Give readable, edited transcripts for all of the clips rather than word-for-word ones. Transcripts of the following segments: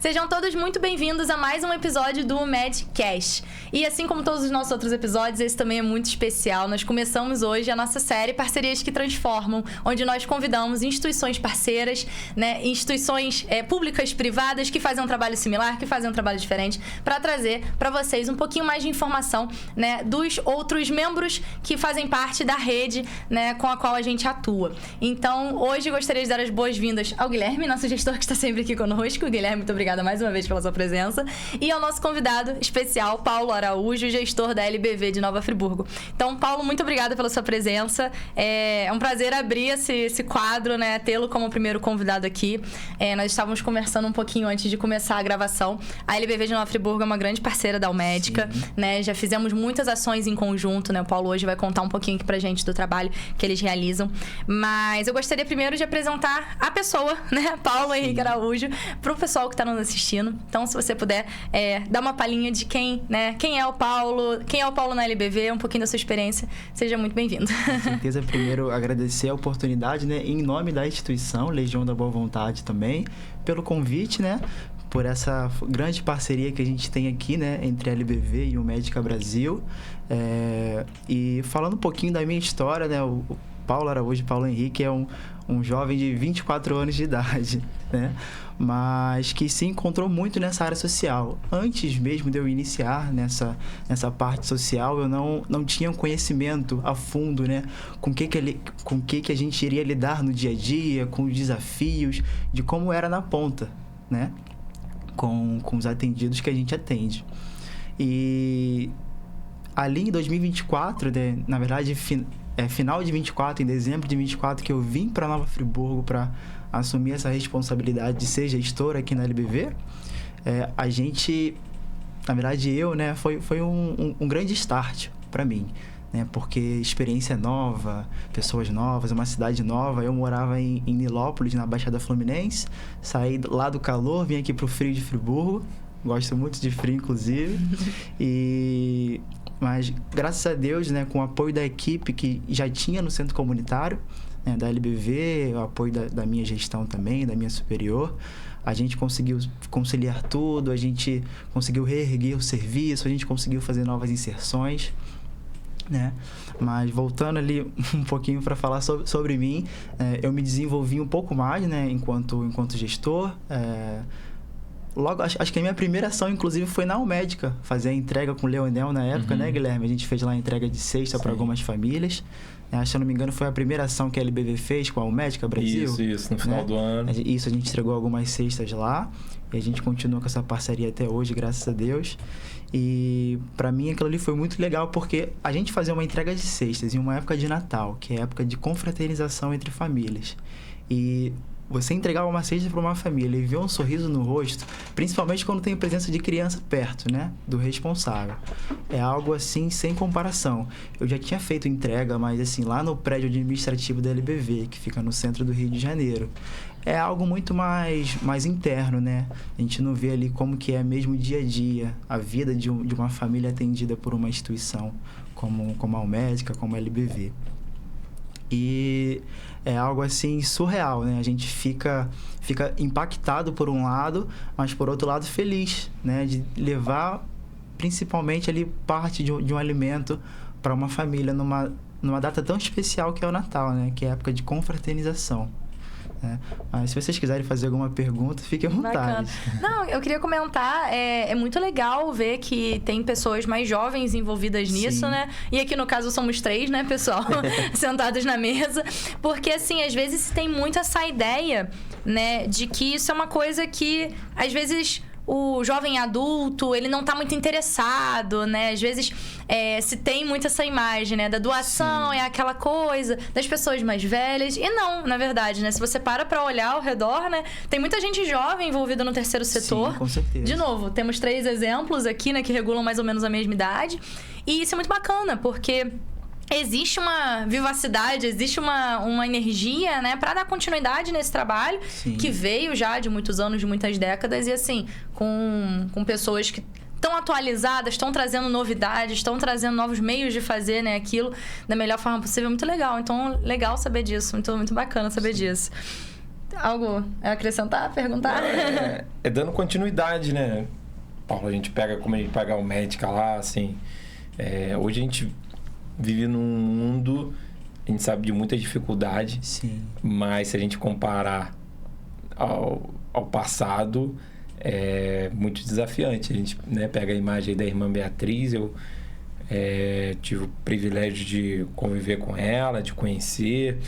Sejam todos muito bem-vindos a mais um episódio do Medcast. E assim como todos os nossos outros episódios, esse também é muito especial. Nós começamos hoje a nossa série Parcerias que Transformam, onde nós convidamos instituições parceiras, né, instituições públicas, privadas, que fazem um trabalho similar, que fazem um trabalho diferente, para trazer para vocês um pouquinho mais de informação, né, dos outros membros que fazem parte da rede, né, com a qual a gente atua. Então, hoje gostaria de dar as boas-vindas ao Guilherme, nosso gestor que está sempre aqui conosco. Guilherme, muito obrigada mais uma vez pela sua presença. E ao nosso convidado especial, Paulo Araújo, gestor da LBV de Nova Friburgo. Então, Paulo, muito obrigada pela sua presença. É um prazer abrir esse quadro, né, tê-lo como primeiro convidado aqui. Nós estávamos conversando um pouquinho antes de começar a gravação. A LBV de Nova Friburgo é uma grande parceira da Almédica, né? Já fizemos muitas ações em conjunto, né? O Paulo hoje vai contar um pouquinho aqui pra gente do trabalho que eles realizam. Mas eu gostaria primeiro de apresentar a pessoa, né? Paulo Henrique Araújo, pro pessoal que está nos assistindo. Então, se você puder dar uma palhinha de quem é o Paulo na LBV, um pouquinho da sua experiência, seja muito bem-vindo. Com certeza, primeiro agradecer a oportunidade, né, em nome da instituição Legião da Boa Vontade também, pelo convite, né, por essa grande parceria que a gente tem aqui, né, entre a LBV e o Médica Brasil. E falando um pouquinho da minha história, né, o Paulo Araújo, Paulo Henrique, é um jovem de 24 anos de idade, né? Mas que se encontrou muito nessa área social. Antes mesmo de eu iniciar nessa parte social, eu não tinha um conhecimento a fundo, né? Com o que a gente iria lidar no dia a dia, com os desafios, de como era na ponta, né? Com os atendidos que a gente atende. E ali em 2024, né? Na verdade, final de 24, em dezembro de 24, que eu vim para Nova Friburgo para assumir essa responsabilidade de ser gestor aqui na LBV. A gente, na verdade eu, né, foi um grande start para mim, né, porque experiência nova, pessoas novas, uma cidade nova. Eu morava em Nilópolis, na Baixada Fluminense, saí lá do calor, vim aqui pro frio de Friburgo, gosto muito de frio, inclusive, Mas, graças a Deus, né, com o apoio da equipe que já tinha no centro comunitário, né, da LBV, o apoio da minha gestão também, da minha superior, a gente conseguiu conciliar tudo, a gente conseguiu reerguer o serviço, a gente conseguiu fazer novas inserções, né? Mas voltando ali um pouquinho para falar sobre mim, eu me desenvolvi um pouco mais, né, enquanto gestor. Logo, acho que a minha primeira ação, inclusive, foi na Almédica, fazer a entrega com o Leonel na época, né, Guilherme? A gente fez lá a entrega de cesta para algumas famílias. Se eu não me engano, foi a primeira ação que a LBV fez com a Almédica Brasil. Isso, no final do ano. Isso, a gente entregou algumas cestas lá e a gente continua com essa parceria até hoje, graças a Deus. E para mim aquilo ali foi muito legal, porque a gente fazia uma entrega de cestas em uma época de Natal, que é a época de confraternização entre famílias. E você entregar uma cesta para uma família e ver um sorriso no rosto, principalmente quando tem a presença de criança perto, né, do responsável, é algo assim sem comparação. Eu já tinha feito entrega, mas assim, lá no prédio administrativo da LBV, que fica no centro do Rio de Janeiro, é algo muito mais interno, né? A gente não vê ali como que é mesmo o dia a dia, a vida de uma família atendida por uma instituição como a Almédica, como a LBV. E é algo assim surreal, né? A gente fica impactado por um lado, mas por outro lado feliz, né? De levar principalmente ali parte de um alimento para uma família numa data tão especial que é o Natal, né? Que é a época de confraternização. Mas se vocês quiserem fazer alguma pergunta, fiquem à vontade. Bacana. Não, eu queria comentar, é muito legal ver que tem pessoas mais jovens envolvidas nisso, Sim. né? E aqui no caso somos 3, né, pessoal? Sentados na mesa. Porque, assim, às vezes tem muito essa ideia, né, de que isso é uma coisa que, às vezes, o jovem adulto, ele não tá muito interessado, né? Às vezes se tem muito essa imagem, né? Da doação, Sim. é aquela coisa das pessoas mais velhas. E não, na verdade, né? Se você para olhar ao redor, né? Tem muita gente jovem envolvida no terceiro setor. Sim, com certeza. De novo, temos 3 exemplos aqui, né? Que regulam mais ou menos a mesma idade. E isso é muito bacana, porque existe uma vivacidade, existe uma energia, né, para dar continuidade nesse trabalho, Sim. que veio já de muitos anos, de muitas décadas, e assim, com pessoas que estão atualizadas, estão trazendo novidades, estão trazendo novos meios de fazer, né, aquilo da melhor forma possível. Muito legal. Então, legal saber disso. Muito bacana saber Sim. disso. Algo a acrescentar, perguntar? É dando continuidade, né? Paulo, a gente pega como a gente pega o Médica lá, assim... hoje a gente vive num mundo, a gente sabe de muita dificuldade. Sim. Mas se a gente comparar ao passado, é muito desafiante. A gente, né, pega a imagem aí da irmã Beatriz, eu tive o privilégio de conviver com ela, de conhecer...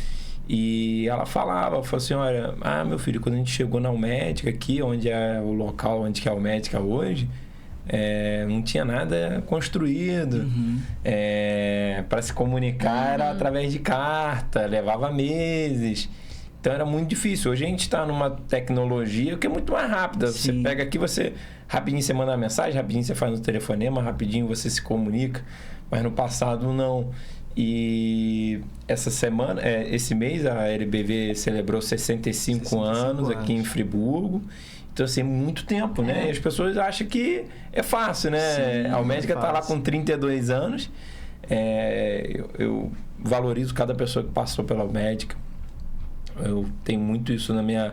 E ela falou assim, olha, meu filho, quando a gente chegou na Almédica aqui, onde é o local onde que é a Almédica hoje, não tinha nada construído. Uhum. Para se comunicar era através de carta, levava meses. Então era muito difícil. Hoje a gente está numa tecnologia que é muito mais rápida. Sim. Você pega aqui, rapidinho você manda uma mensagem, rapidinho você faz um telefonema, rapidinho você se comunica. Mas no passado não. E essa semana, esse mês, a LBV celebrou 65 anos aqui em Friburgo. Então, assim, muito tempo, né? E as pessoas acham que é fácil, né? Sim, a Almédica está lá com 32 anos. Eu valorizo cada pessoa que passou pela Almédica. Eu tenho muito isso na minha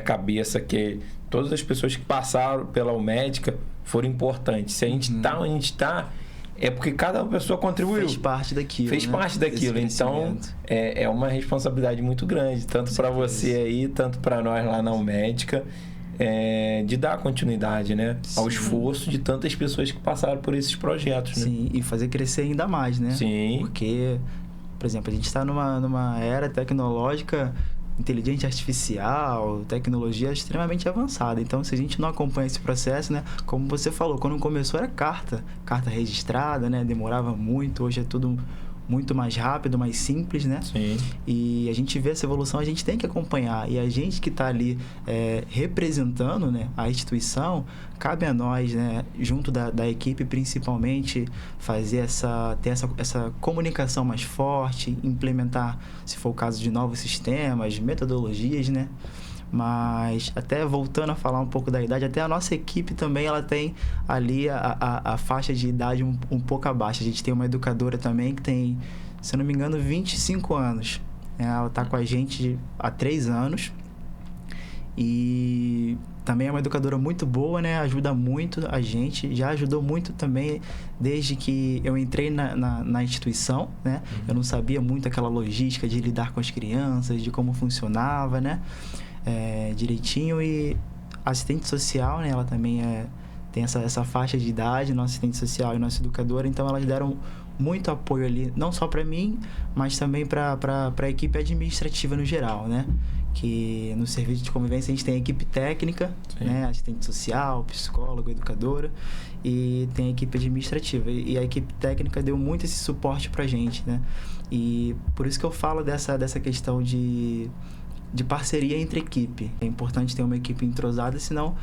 cabeça, que todas as pessoas que passaram pela Almédica foram importantes. Se a gente está onde a gente está... É porque cada pessoa contribuiu. Fez parte daquilo. Fez parte daquilo. Então, é uma responsabilidade muito grande, tanto para você aí, tanto para nós lá na Almédica, de dar continuidade, né? Sim. Ao esforço de tantas pessoas que passaram por esses projetos, né? Sim, e fazer crescer ainda mais, né? Sim. Porque, por exemplo, a gente está numa era tecnológica, inteligência artificial, tecnologia extremamente avançada. Então, se a gente não acompanha esse processo, né? Como você falou, quando começou era carta registrada, né? Demorava muito. Hoje é tudo muito mais rápido, mais simples, né? Sim. E a gente vê essa evolução, a gente tem que acompanhar. E a gente que está ali representando, né, a instituição, cabe a nós, né, junto da equipe principalmente, fazer ter essa comunicação mais forte, implementar, se for o caso, de novos sistemas, metodologias, né? Mas até voltando a falar um pouco da idade, até a nossa equipe também, ela tem ali a faixa de idade um pouco abaixo. A gente tem uma educadora também que tem, se eu não me engano, 25 anos. Ela está com a gente há 3 anos. E também é uma educadora muito boa, né? Ajuda muito a gente. Já ajudou muito também desde que eu entrei na instituição, né? Eu não sabia muito aquela logística de lidar com as crianças, de como funcionava, né? Direitinho. E assistente social, né? Ela também tem essa faixa de idade, nossa assistente social e nossa educadora. Então, elas deram muito apoio ali, não só para mim, mas também para a equipe administrativa no geral, né? Que no serviço de convivência a gente tem a equipe técnica, né? Assistente social, psicólogo, educadora, e tem a equipe administrativa. E a equipe técnica deu muito esse suporte pra gente, né? E por isso que eu falo dessa questão de parceria entre equipe. É importante ter uma equipe entrosada, senão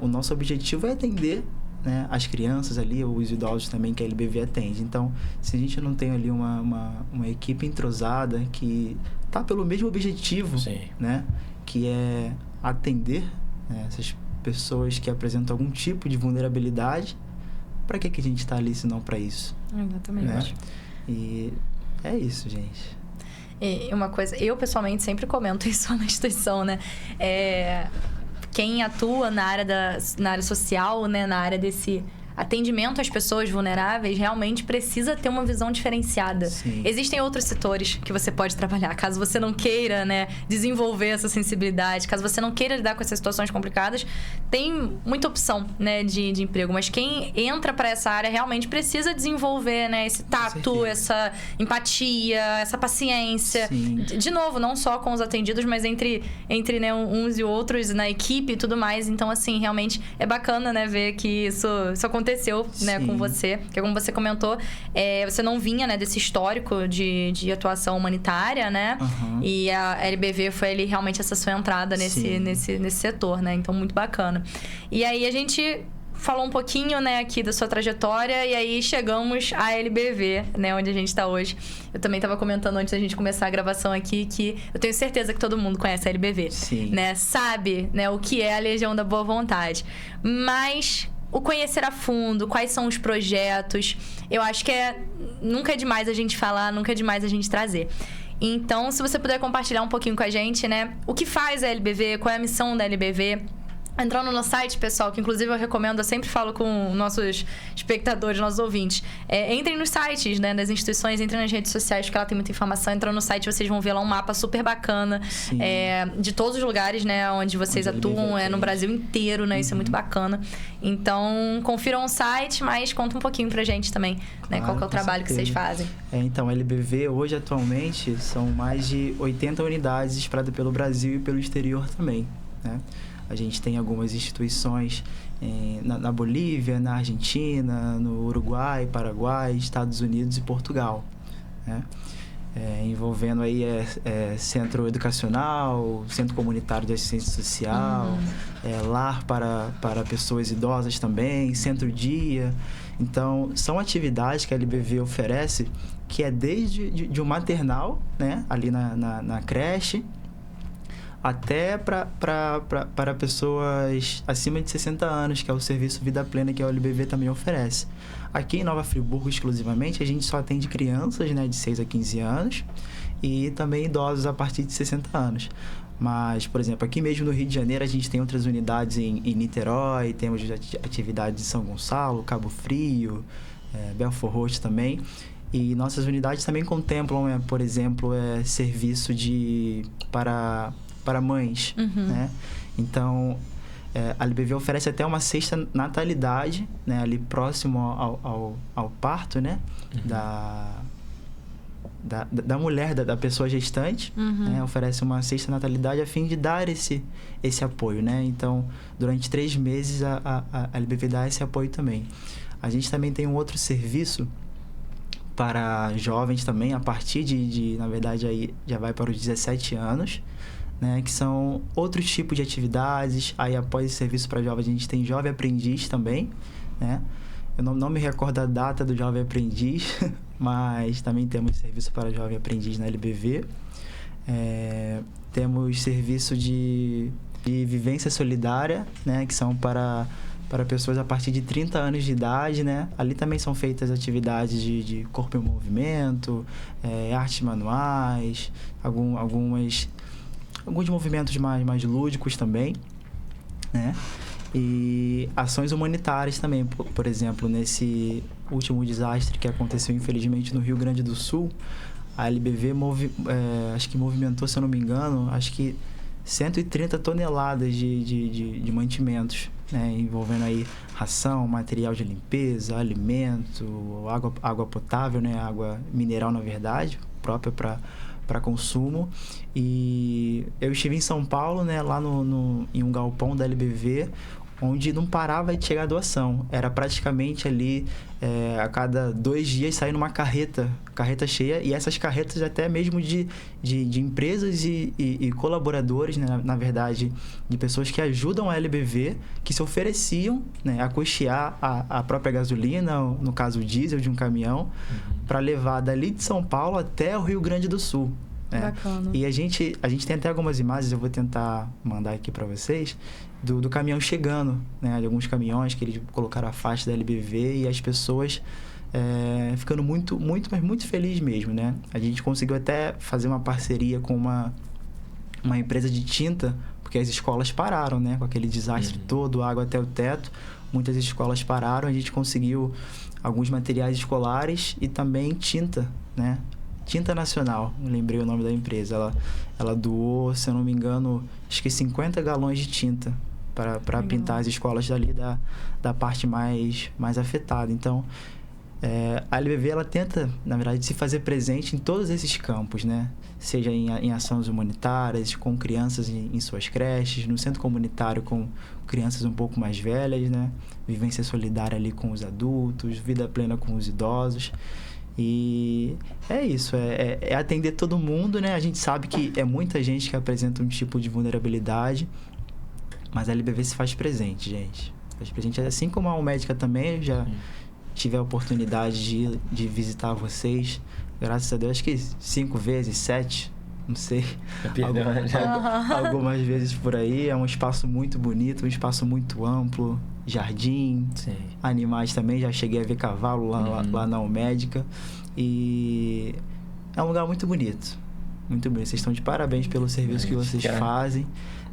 o nosso objetivo é atender, né, as crianças ali, os idosos também que a LBV atende. Então, se a gente não tem ali uma equipe entrosada que tá pelo mesmo objetivo, né, que é atender, né, essas pessoas que apresentam algum tipo de vulnerabilidade, para que a gente está ali se não para isso? Exatamente. Né? E é isso, gente. E uma coisa, eu pessoalmente sempre comento isso na instituição, né? Quem atua na área social, né, na área desse atendimento às pessoas vulneráveis, realmente precisa ter uma visão diferenciada. Sim. Existem outros setores que você pode trabalhar, caso você não queira, né, desenvolver essa sensibilidade, caso você não queira lidar com essas situações complicadas, tem muita opção, né, de emprego. Mas quem entra para essa área realmente precisa desenvolver, né, esse tato, essa empatia, essa paciência. Sim. De novo, não só com os atendidos, mas entre né, uns e outros na equipe e tudo mais. Então, assim, realmente é bacana, né, ver que isso aconteceu, né, com você. Porque, como você comentou, você não vinha, né, desse histórico de atuação humanitária, né? Uhum. E a LBV foi ali realmente essa sua entrada nesse setor, né? Então, muito bacana. E aí, a gente falou um pouquinho, né, aqui da sua trajetória, e aí chegamos à LBV, né, onde a gente está hoje. Eu também estava comentando antes da gente começar a gravação aqui que eu tenho certeza que todo mundo conhece a LBV. Sim. Né? Sabe, né, o que é a Legião da Boa Vontade. Mas o conhecer a fundo, quais são os projetos, eu acho que nunca é demais a gente falar, nunca é demais a gente trazer. Então, se você puder compartilhar um pouquinho com a gente, né? O que faz a LBV, qual é a missão da LBV? Entrando no site, pessoal, que inclusive eu recomendo, eu sempre falo com nossos espectadores, nossos ouvintes. Entrem nos sites, né, das instituições, entrem nas redes sociais, porque ela tem muita informação. Entrando no site, vocês vão ver lá um mapa super bacana de todos os lugares, né, onde vocês atuam, no Brasil inteiro, né? Isso é muito bacana. Então, confiram o site, mas conta um pouquinho pra gente também, né, qual que é o trabalho que vocês fazem. Então, a LBV, hoje, atualmente, são mais de 80 unidades espalhadas pelo Brasil e pelo exterior também, né? A gente tem algumas instituições na Bolívia, na Argentina, no Uruguai, Paraguai, Estados Unidos e Portugal, né? Envolvendo aí centro educacional, centro comunitário de assistência social, lar para pessoas idosas também, centro-dia. Então, são atividades que a LBV oferece, que é desde de um maternal, né, ali na creche, até para pessoas acima de 60 anos, que é o serviço Vida Plena que a LBV também oferece. Aqui em Nova Friburgo, exclusivamente, a gente só atende crianças, né, de 6 a 15 anos e também idosos a partir de 60 anos. Mas, por exemplo, aqui mesmo no Rio de Janeiro, a gente tem outras unidades em Niterói, temos atividades em São Gonçalo, Cabo Frio, Belfort Roxo também. E nossas unidades também contemplam, por exemplo, serviço para mães, né? Então, a LBV oferece até uma sexta natalidade, né? Ali próximo ao parto, né? Da mulher, da pessoa gestante, né? Oferece uma sexta natalidade a fim de dar esse apoio, né? Então, durante 3 meses, a LBV dá esse apoio também. A gente também tem um outro serviço para jovens também, a partir na verdade, aí já vai para os 17 anos, né, que são outros tipos de atividades. Aí, após esse serviço para jovens, a gente tem Jovem Aprendiz também, né? Eu não me recordo a data do Jovem Aprendiz, mas também temos serviço para Jovem Aprendiz na LBV. Temos serviço de vivência solidária, né, que são para pessoas a partir de 30 anos de idade, né? Ali também são feitas atividades de corpo em movimento, artes manuais, alguns movimentos mais lúdicos também, né? E ações humanitárias também. Por exemplo, nesse último desastre que aconteceu, infelizmente, no Rio Grande do Sul, a LBV acho que movimentou, se eu não me engano, acho que 130 toneladas de mantimentos, né? Envolvendo aí ração, material de limpeza, alimento, água potável, né? Água mineral, na verdade, própria para consumo. E eu estive em São Paulo, né, lá em um galpão da LBV, onde não parava de chegar doação. Era praticamente ali, a cada 2 dias, saindo uma carreta cheia, e essas carretas até mesmo de empresas e colaboradores, né, na verdade, de pessoas que ajudam a LBV, que se ofereciam, né, a custear a própria gasolina, no caso o diesel de um caminhão, para levar dali de São Paulo até o Rio Grande do Sul. Bacana. E a gente tem até algumas imagens, eu vou tentar mandar aqui para vocês, do caminhão chegando, né? De alguns caminhões que eles colocaram a faixa da LBV e as pessoas ficando muito, muito, mas muito felizes mesmo, né? A gente conseguiu até fazer uma parceria com uma empresa de tinta, porque as escolas pararam, né? Com aquele desastre todo, água até o teto, muitas escolas pararam, a gente conseguiu alguns materiais escolares e também tinta, né? Tinta Nacional, lembrei o nome da empresa. Ela doou, se eu não me engano, acho que 50 galões de tinta para pintar as escolas dali da parte mais afetada. Então, a LBV, ela tenta, na verdade, se fazer presente em todos esses campos, né? Seja em ações humanitárias, com crianças em suas creches, no centro comunitário com crianças um pouco mais velhas, né? Vivência solidária ali com os adultos, vida plena com os idosos. E é isso, é atender todo mundo, né? A gente sabe que é muita gente que apresenta um tipo de vulnerabilidade, mas a LBV se faz presente, gente. Faz presente, assim como a Almédica também. Eu já tive a oportunidade de visitar vocês, graças a Deus, acho que 5 vezes, 7, não sei. Algumas vezes por aí. É um espaço muito bonito, um espaço muito amplo, jardim, animais também. Já cheguei a ver cavalo lá na Almédica. E é um lugar muito bonito. Muito bem. Vocês estão de parabéns pelo serviço que vocês fazem.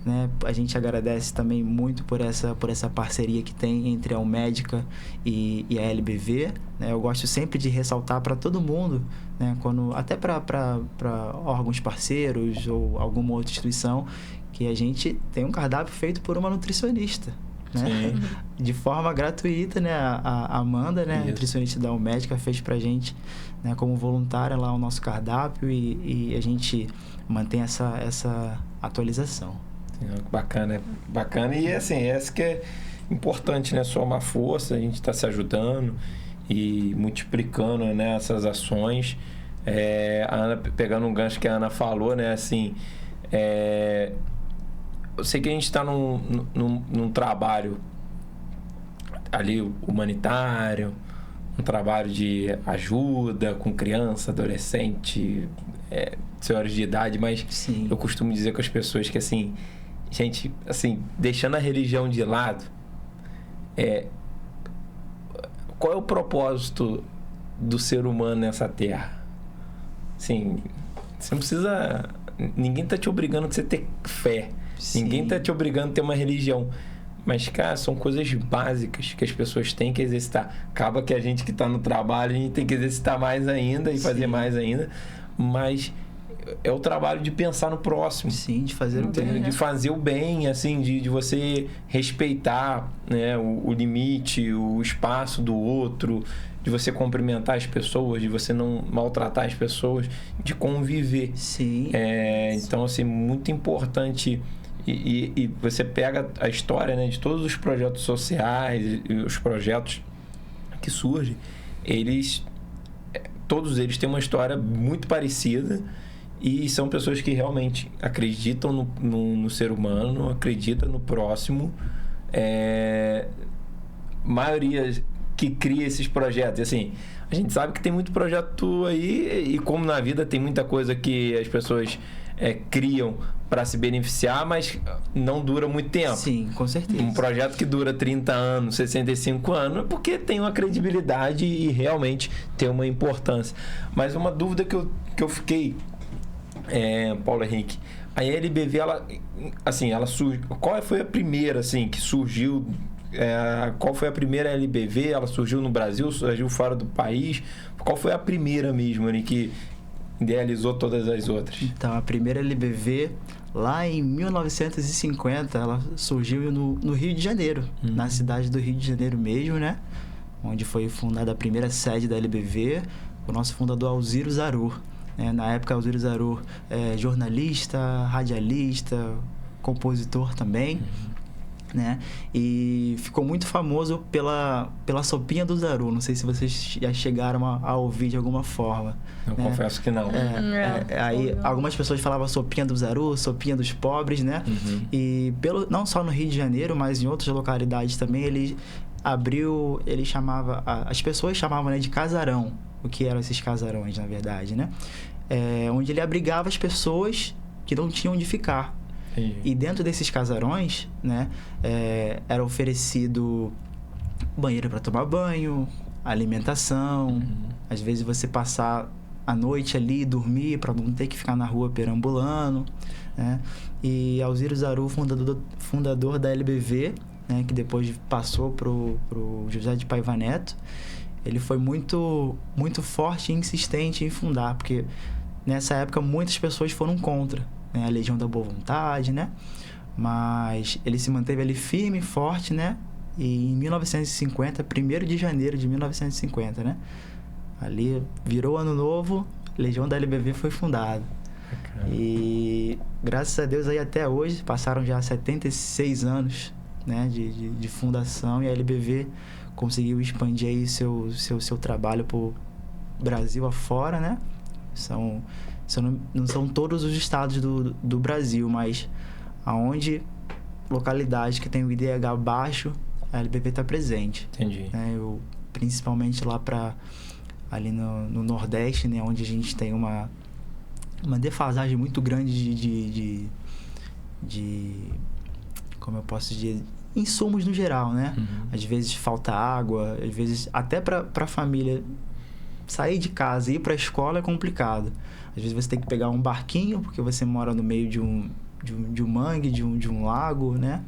Né? A gente agradece também muito por essa parceria que tem entre a Almédica e a LBV. Né? Eu gosto sempre de ressaltar para todo mundo, né? Até para órgãos parceiros ou alguma outra instituição, que a gente tem um cardápio feito por uma nutricionista. Né? De forma gratuita, né? A Amanda, né? Nutricionista da Almédica, fez pra gente, né? Como voluntária lá o nosso cardápio e a gente mantém essa atualização. Bacana. E assim, essa que é importante, né? Somar força, a gente está se ajudando e multiplicando, né, essas ações. A Ana, pegando um gancho que a Ana falou, né? Assim, eu sei que a gente está num trabalho ali humanitário, um trabalho de ajuda com criança, adolescente, senhores de idade, mas eu costumo dizer com as pessoas que, assim, gente, assim, deixando a religião de lado, qual é o propósito do ser humano nessa terra? Assim, você não precisa... Ninguém está te obrigando a você ter fé. Ninguém está te obrigando a ter uma religião. Mas, cara, são coisas básicas que as pessoas têm que exercitar. Acaba que a gente que está no trabalho, a gente tem que exercitar mais ainda e fazer mais ainda. Mas é o trabalho de pensar no próximo. Sim, de fazer o bem. De fazer o bem, assim, de você respeitar, né, o limite, o espaço do outro, de você cumprimentar as pessoas, de você não maltratar as pessoas, de conviver. Sim. Então, assim, muito importante. E você pega a história, né, de todos os projetos sociais e os projetos que surgem, todos eles têm uma história muito parecida e são pessoas que realmente acreditam no ser humano, acreditam no próximo. Maioria que cria esses projetos. E, assim, a gente sabe que tem muito projeto aí e como na vida tem muita coisa que as pessoas criam para se beneficiar, mas não dura muito tempo. Sim, com certeza. Um projeto que dura 30 anos, 65 anos, é porque tem uma credibilidade e realmente tem uma importância. Mas uma dúvida que eu fiquei, Paulo Henrique, a LBV, ela surgiu... Qual foi a primeira, assim, que surgiu... qual foi a primeira LBV? Ela surgiu no Brasil, surgiu fora do país? Qual foi a primeira mesmo, ali, que idealizou todas as outras? Então, a primeira LBV, lá em 1950, ela surgiu no Rio de Janeiro, na cidade do Rio de Janeiro mesmo, né? Onde foi fundada a primeira sede da LBV, o nosso fundador Alziro Zarur. Na época, Alziro Zarur jornalista, radialista, compositor também. Né? E ficou muito famoso pela sopinha do Zaru. Não sei se vocês já chegaram a ouvir de alguma forma. Eu confesso que não. Aí algumas pessoas falavam sopinha do Zaru, sopinha dos pobres, né? E não só no Rio de Janeiro, mas em outras localidades também, ele chamava... As pessoas chamavam, né, de casarão. O que eram esses casarões, na verdade, né? Onde ele abrigava as pessoas que não tinham onde ficar. E dentro desses casarões, né, era oferecido banheiro para tomar banho, alimentação, às vezes você passar a noite ali, dormir, para não ter que ficar na rua perambulando, né? E Alziro Zarur, fundador da LBV, né, que depois passou pro José de Paiva Neto, ele foi muito, muito forte e insistente em fundar, porque nessa época muitas pessoas foram contra, né, a Legião da Boa Vontade, né? Mas ele se manteve ali firme e forte, né? E em 1950, 1º de janeiro de 1950, né? Ali virou ano novo, Legião da LBV foi fundada. E graças a Deus aí até hoje, passaram já 76 anos, né, de fundação, e a LBV conseguiu expandir aí seu trabalho pro Brasil afora, né? Não são todos os estados do Brasil, mas aonde localidades que tem o IDH baixo, a LBV está presente. Entendi. Principalmente lá ali no Nordeste, né, onde a gente tem uma defasagem muito grande de como eu posso dizer, insumos no geral, né? Às vezes falta água, às vezes até para a família sair de casa e ir para a escola é complicado. Às vezes você tem que pegar um barquinho, porque você mora no meio de um mangue, de um lago, né?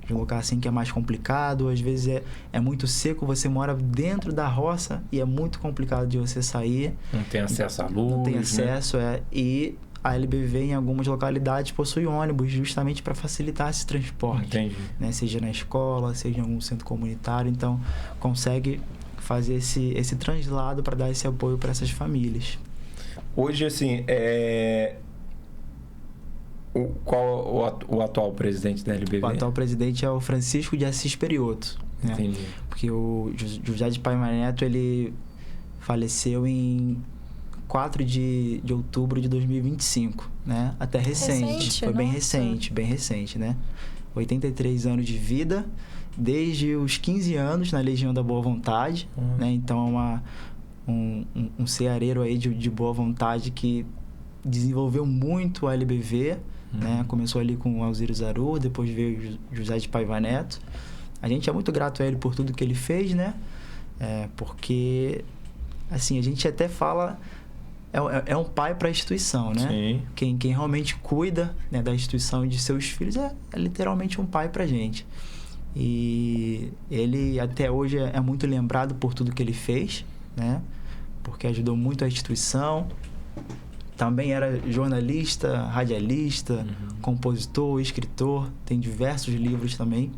De um lugar assim que é mais complicado. Às vezes é muito seco, você mora dentro da roça e é muito complicado de você sair. Não tem acesso à luz, não tem acesso, E a LBV, em algumas localidades, possui ônibus justamente para facilitar esse transporte. Entendi. Né? Seja na escola, seja em algum centro comunitário. Então, consegue fazer esse translado para dar esse apoio para essas famílias. Hoje, assim, qual o atual presidente da LBV? O atual presidente é o Francisco de Assis Perioto. Né? Entendi. Porque o José de Paiva Neto, ele faleceu em 4 de outubro de 2025, né? Até recente. Foi bem recente, né? 83 anos de vida, desde os 15 anos na Legião da Boa Vontade, né? Então, um ceareiro aí de boa vontade que desenvolveu muito a LBV, né? Começou ali com o Alziro Zaru, depois veio José de Paiva Neto. A gente é muito grato a ele por tudo que ele fez, né? Porque, assim, a gente até fala... É um pai para a instituição, né? Sim. Quem realmente cuida, né, da instituição e de seus filhos é literalmente um pai para a gente. E ele, até hoje, é muito lembrado por tudo que ele fez, né? Porque ajudou muito a instituição. Também era jornalista, radialista, compositor, escritor. Tem diversos livros também.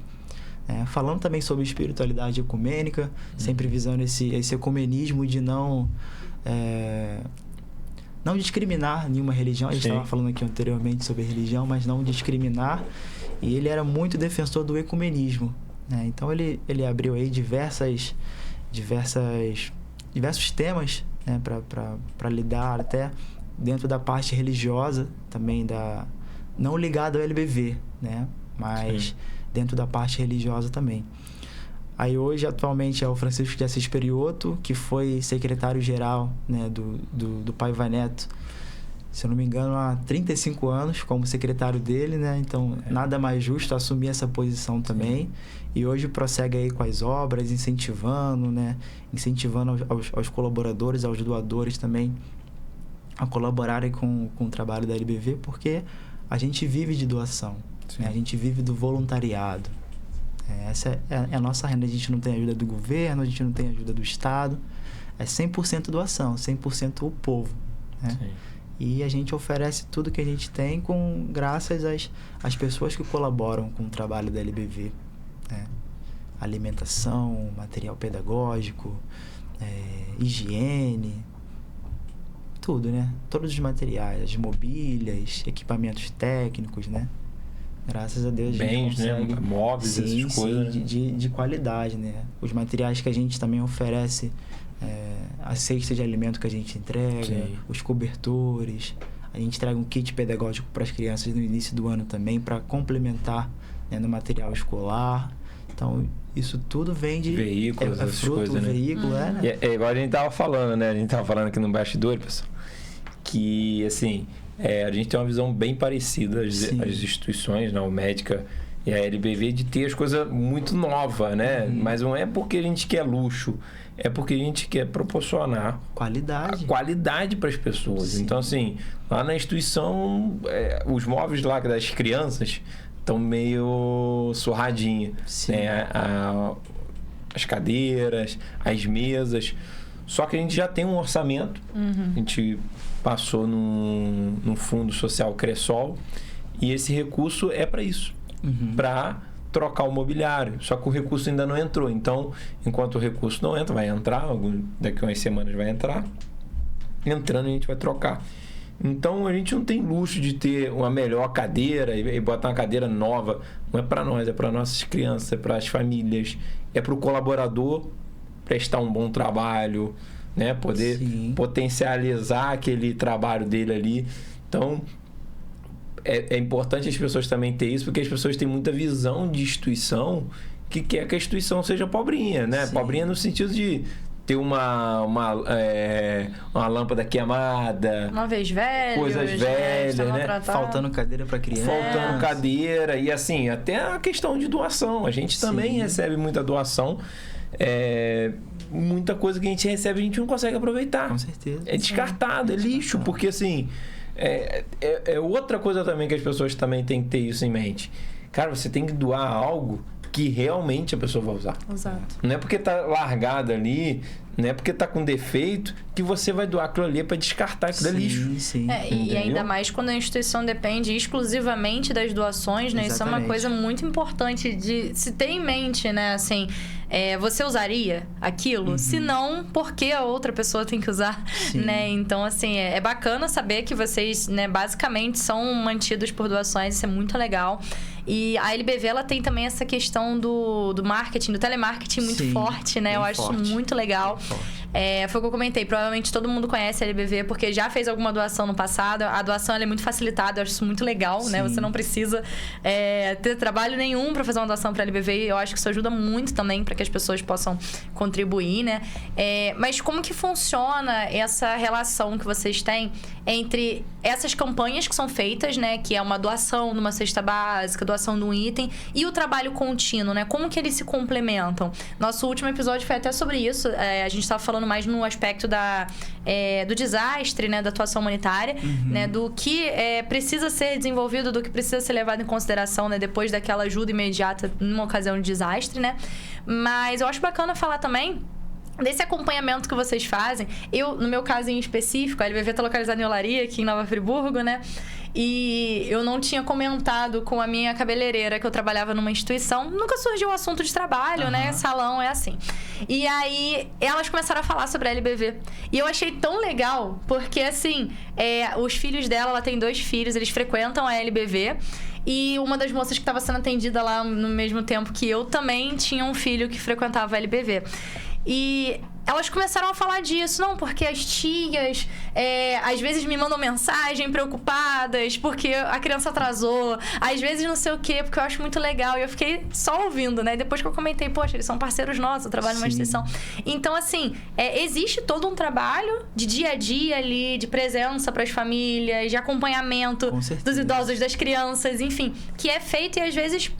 Falando também sobre espiritualidade ecumênica, sempre visando esse ecumenismo de não discriminar nenhuma religião. A gente estava falando aqui anteriormente sobre religião, mas não discriminar. E ele era muito defensor do ecumenismo, né? Então, ele abriu aí diversos temas, né, para lidar até dentro da parte religiosa também, não ligado ao LBV, né? Mas dentro da parte religiosa também. Aí hoje, atualmente, é o Francisco de Assis Perioto, que foi secretário-geral, né, do Paiva Neto, se eu não me engano, há 35 anos como secretário dele, né? Então, nada mais justo assumir essa posição também. E hoje prossegue aí com as obras, incentivando, né? Incentivando aos colaboradores, aos doadores também a colaborarem com o trabalho da LBV, porque a gente vive de doação, né? A gente vive do voluntariado. Essa é a nossa renda. A gente não tem ajuda do governo, a gente não tem ajuda do Estado. É 100% doação, 100% o povo, né? Sim. E a gente oferece tudo que a gente tem graças às pessoas que colaboram com o trabalho da LBV, né? Alimentação, material pedagógico, higiene, tudo, né? Todos os materiais, as mobílias, equipamentos técnicos, né? Graças a Deus, a gente consegue... né? Móveis, essas coisas. De qualidade, né? Os materiais que a gente também oferece, a cesta de alimento que a gente entrega, os cobertores. A gente entrega um kit pedagógico para as crianças no início do ano também, para complementar, né, no material escolar. Então, isso tudo vem de... Veículos, essas coisas, né? Veículo, né? É igual a gente tava falando, né? A gente tava falando aqui no bastidor, pessoal, que, assim... a gente tem uma visão bem parecida às instituições, né, a médica e a LBV, de ter as coisas muito novas, né? Mas não é porque a gente quer luxo, é porque a gente quer proporcionar qualidade para as pessoas. Sim. Então, assim, lá na instituição, os móveis lá das crianças estão meio surradinhos, né? As cadeiras, as mesas. Só que a gente já tem um orçamento, a gente passou num fundo social Cressol, e esse recurso é para isso, para trocar o mobiliário. Só que o recurso ainda não entrou. Então, enquanto o recurso não entra, vai entrar, daqui a umas semanas vai entrar. Entrando, a gente vai trocar. Então, a gente não tem luxo de ter uma melhor cadeira e botar uma cadeira nova. Não é para nós, é para nossas crianças, é para as famílias, é para o colaborador prestar um bom trabalho, né? Poder potencializar aquele trabalho dele ali. Então, é importante as pessoas também ter isso, porque as pessoas têm muita visão de instituição que quer que a instituição seja pobrinha, né? Pobrinha no sentido de ter uma lâmpada queimada. Uma vez velho. Coisas velhas, né? Faltando cadeira para criança. Faltando cadeira. E assim, até a questão de doação. A gente também recebe muita doação. Muita coisa que a gente recebe a gente não consegue aproveitar. Com certeza. É descartado, é lixo. Porque assim, é outra coisa também que as pessoas também têm que ter isso em mente. Cara, você tem que doar algo que realmente a pessoa vai usar. Exato. Não é porque tá largado ali, não é porque tá com defeito que você vai doar aquilo ali para descartar aquilo é lixo. Sim. E ainda mais quando a instituição depende exclusivamente das doações, né? Isso é uma coisa muito importante de se ter em mente, né? Assim, você usaria aquilo? Se não, por que a outra pessoa tem que usar? Né? Então, assim, é bacana saber que vocês, né, basicamente são mantidos por doações, isso é muito legal. E a LBV, ela tem também essa questão do marketing, do telemarketing muito forte, né? Eu acho isso muito legal. Foi o que eu comentei. Provavelmente todo mundo conhece a LBV porque já fez alguma doação no passado. A doação ela é muito facilitada, eu acho isso muito legal, né? Você não precisa ter trabalho nenhum para fazer uma doação para a LBV. Eu acho que isso ajuda muito também para que as pessoas possam contribuir, né? Mas como que funciona essa relação que vocês têm entre essas campanhas que são feitas, né? Que é uma doação de uma cesta básica, doação de um item, e o trabalho contínuo, né? Como que eles se complementam? Nosso último episódio foi até sobre isso. A gente estava falando mais no aspecto do desastre, né? Da atuação humanitária, né? Do que precisa ser desenvolvido, do que precisa ser levado em consideração, né? Depois daquela ajuda imediata numa ocasião de desastre, né? Mas eu acho bacana falar também desse acompanhamento que vocês fazem. No meu caso em específico, a LBV está localizada em Olaria, aqui em Nova Friburgo, né? E eu não tinha comentado com a minha cabeleireira que eu trabalhava numa instituição. Nunca surgiu o assunto de trabalho, né? Salão é assim. E aí, elas começaram a falar sobre a LBV. E eu achei tão legal, porque assim, os filhos dela, ela tem 2 filhos, eles frequentam a LBV. E uma das moças que estava sendo atendida lá no mesmo tempo que eu também tinha um filho que frequentava a LBV. E elas começaram a falar disso. Não, porque as tias às vezes me mandam mensagem preocupadas porque a criança atrasou. Às vezes não sei o quê, porque eu acho muito legal. E eu fiquei só ouvindo, né? Depois que eu comentei, poxa, eles são parceiros nossos, eu trabalho numa instituição. Então, assim, existe todo um trabalho de dia a dia ali, de presença para as famílias, de acompanhamento dos idosos, das crianças, enfim, que é feito e às vezes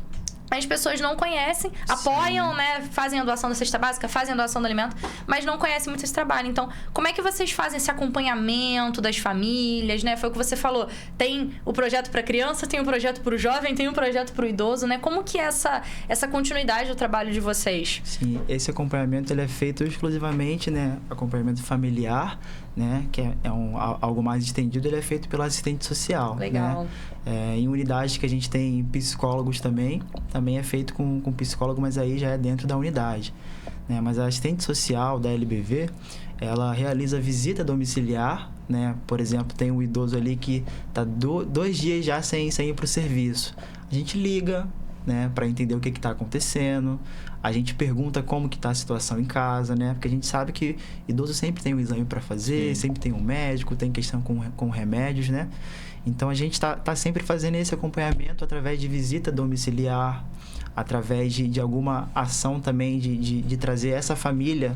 as pessoas não conhecem, apoiam, né? Fazem a doação da cesta básica, fazem a doação do alimento, mas não conhecem muito esse trabalho. Então, como é que vocês fazem esse acompanhamento das famílias, né? Foi o que você falou. Tem o projeto para criança, tem o projeto para o jovem, tem o projeto para o idoso, né? Como que é essa continuidade do trabalho de vocês? Sim, esse acompanhamento ele é feito exclusivamente, né? Acompanhamento familiar, né? Que é algo mais estendido, ele é feito pelo assistente social. Legal. Né? Em unidades que a gente tem psicólogos também é feito com psicólogo, mas aí já é dentro da unidade. Né? Mas a assistente social da LBV, ela realiza visita domiciliar, né? Por exemplo, tem um idoso ali que está 2 dias já sem ir para o serviço. A gente liga, né? Para entender o que está acontecendo. A gente pergunta como que está a situação em casa, né? Porque a gente sabe que idoso sempre tem um exame para fazer, sempre tem um médico, tem questão com remédios, né? Então, a gente está sempre fazendo esse acompanhamento através de visita domiciliar, através de alguma ação também de trazer essa família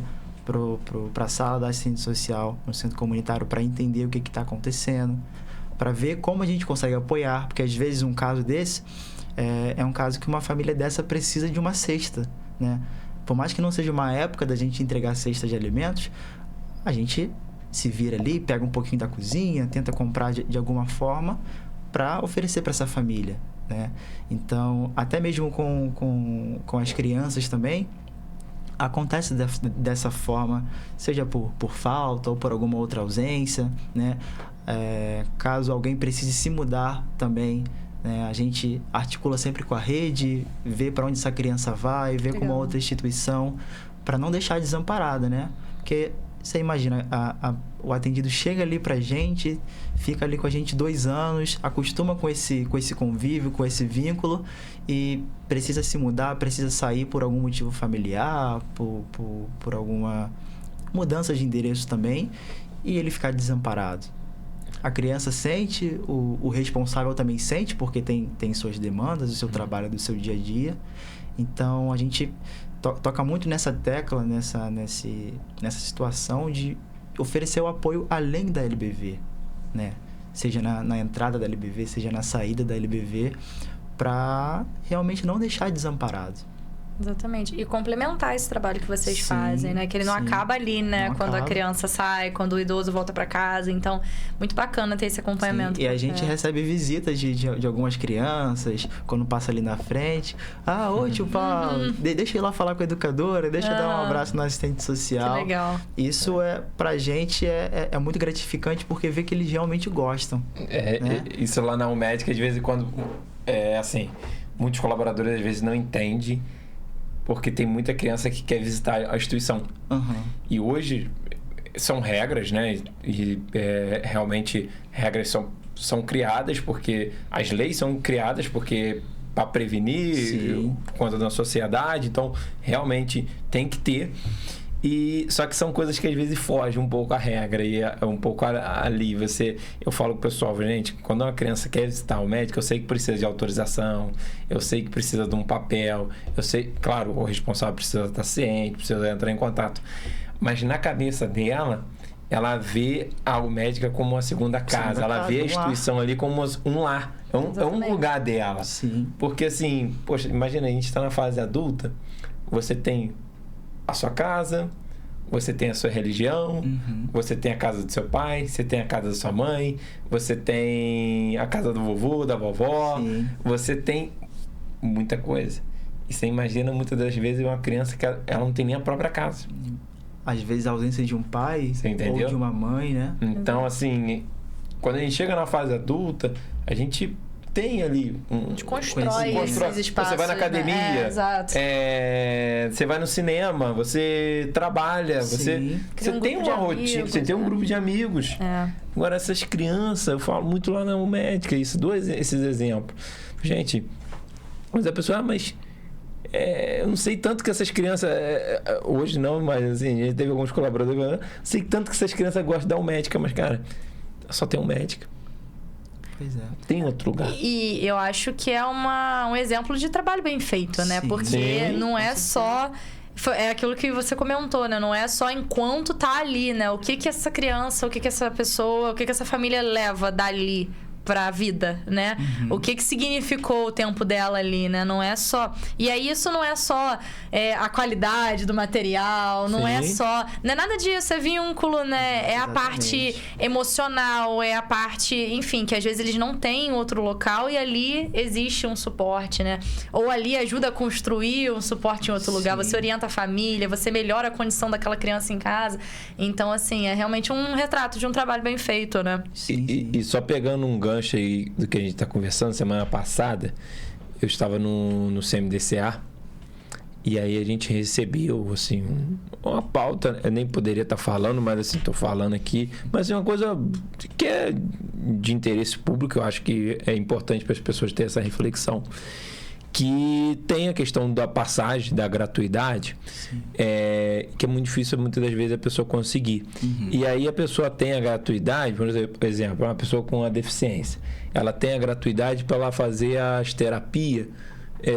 para a sala da assistente social, no centro comunitário, para entender o que está acontecendo, para ver como a gente consegue apoiar, porque às vezes um caso desse é um caso que uma família dessa precisa de uma cesta, né? Por mais que não seja uma época da gente entregar cesta de alimentos, a gente se vira ali, pega um pouquinho da cozinha, tenta comprar de alguma forma para oferecer para essa família, né? Então, até mesmo com as crianças também, acontece dessa forma, seja por falta ou por alguma outra ausência, né? Caso alguém precise se mudar também, né? A gente articula sempre com a rede, vê para onde essa criança vai, vê com uma outra instituição, para não deixar desamparada, né? Porque você imagina, o atendido chega ali pra gente, fica ali com a gente 2 anos, acostuma com esse convívio, com esse vínculo e precisa se mudar, precisa sair por algum motivo familiar, por alguma mudança de endereço também, e ele ficar desamparado. A criança sente, o responsável também sente, porque tem suas demandas, o seu trabalho do seu dia a dia. Então, a gente toca muito nessa tecla, nessa situação de oferecer o apoio além da LBV, né? Seja na entrada da LBV, seja na saída da LBV, para realmente não deixar desamparado. Exatamente. E complementar esse trabalho que vocês fazem, né? Que ele não acaba ali, né? Não quando acaba. A criança sai, quando o idoso volta para casa. Então, muito bacana ter esse acompanhamento. Sim. E a gente recebe visitas de algumas crianças, quando passa ali na frente. Oi, tio Paulo, deixa eu ir lá falar com a educadora, deixa eu dar um abraço no assistente social. Que legal. Isso pra gente é muito gratificante, porque vê que eles realmente gostam. Né? Isso lá na UMEDIC, de vez em quando, assim, muitos colaboradores às vezes não entendem, porque tem muita criança que quer visitar a instituição. E hoje são regras, né? E realmente regras são criadas, porque as leis são criadas porque para prevenir por conta da sociedade. Então, realmente tem que ter. Só que são coisas que às vezes fogem um pouco à regra e é um pouco ali. Eu falo pro pessoal, gente, quando uma criança quer visitar o médico, eu sei que precisa de autorização, eu sei que precisa de um papel, eu sei, claro, o responsável precisa estar ciente, precisa entrar em contato. Mas na cabeça dela, ela vê a médica como uma segunda casa, ela vê a instituição ali como um lar, é um lugar dela. Sim. Porque assim, poxa, imagina, a gente está na fase adulta, você tem a sua casa, você tem a sua religião, você tem a casa do seu pai, você tem a casa da sua mãe, você tem a casa do vovô, da vovó, você tem muita coisa. E você imagina muitas das vezes uma criança que ela não tem nem a própria casa. Às vezes a ausência de um pai ou de uma mãe, né? Então, assim, quando a gente chega na fase adulta, a gente tem ali a gente constrói esses espaços. Você vai na academia, exato. Você vai no cinema, você trabalha, você tem uma rotina, você tem um grupo de amigos. Agora, essas crianças, eu falo muito lá na UMEDIC, esses exemplos. Gente, mas a pessoa, eu não sei tanto que essas crianças, hoje não, mas assim, a gente teve alguns colaboradores, não sei tanto que essas crianças gostam da UMEDIC, mas cara, só tem UMEDIC. Pois é. Tem outro lugar. E eu acho que é um exemplo de trabalho bem feito, né? Porque não é só... É aquilo que você comentou, né? Não é só enquanto tá ali, né? O que essa criança, o que essa pessoa, o que essa família leva dali pra vida, né? O que significou o tempo dela ali, né? Não é só... E aí isso não é só a qualidade do material, não é só... Não é nada disso, é vínculo, né? É a parte emocional, é a parte... Enfim, que às vezes eles não têm em outro local e ali existe um suporte, né? Ou ali ajuda a construir um suporte em outro lugar. Você orienta a família, você melhora a condição daquela criança em casa. Então, assim, é realmente um retrato de um trabalho bem feito, né? E só pegando um gancho aí do que a gente está conversando, semana passada eu estava no CMDCA e aí a gente recebeu assim uma pauta, eu nem poderia estar falando, mas assim, estou falando aqui, mas é uma coisa que é de interesse público, eu acho que é importante para as pessoas terem essa reflexão, que tem a questão da passagem, da gratuidade, que é muito difícil muitas das vezes a pessoa conseguir. E aí a pessoa tem a gratuidade, por exemplo, uma pessoa com uma deficiência, ela tem a gratuidade para ela fazer as terapias